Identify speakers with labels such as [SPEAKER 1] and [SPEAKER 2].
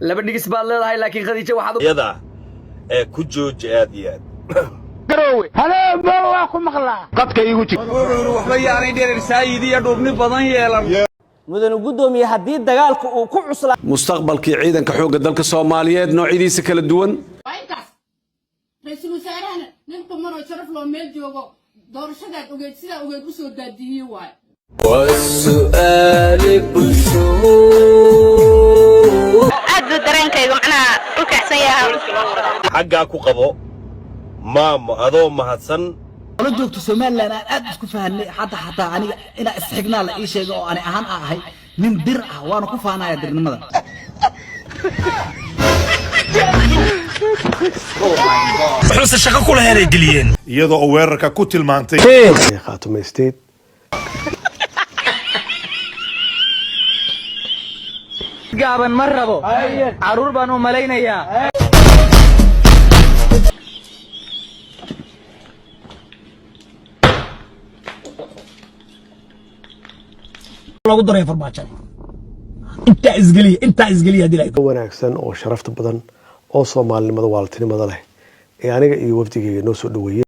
[SPEAKER 1] laba dhigis baad leedahay laakiin Khadiija waxaad
[SPEAKER 2] yada ku jooji aad iyo aad
[SPEAKER 3] garowe halo ma waa ku maqlaa qadka igu jig
[SPEAKER 1] waxba yaanay dheer saayidi iyo dhubni badan yeelan
[SPEAKER 4] mudane gudoomiye hadii dagaalku uu ku cuslaa
[SPEAKER 5] mustaqbalkii ciidanka xoogga dalka Soomaaliyeed noocyadiisa kala duwan
[SPEAKER 6] ra'iisul wasaaraha ninka maro sharaf loo meel joogo doorashadaad ogeed sida ogeed u soo daadiyay waay
[SPEAKER 4] والسؤال بشوق
[SPEAKER 7] أدو درينكيغو معناها وكحسن ياها
[SPEAKER 2] حقا ku qabo maamo adoo mahadsan
[SPEAKER 8] wala joogto Soomaaliland aad isku fahanay hatta aniga ina isxignaa la ii sheego oo aan ahaan ahay nin dir ah waana ku faanaya dirnimada
[SPEAKER 9] wuxuu shaqo kula helay diliyeen iyadoo weerarka ku tilmaantay
[SPEAKER 5] Khaatume State
[SPEAKER 4] gaaban ma rabo caruur baan u malaynayaa
[SPEAKER 9] lagu daray farmaajo inta isgaliya dilay
[SPEAKER 5] wanaagsan oo sharafta badan oo Soomaalinimada waaltinimada leh ee aniga iyo wafdigeyga noo soo dhaweeyay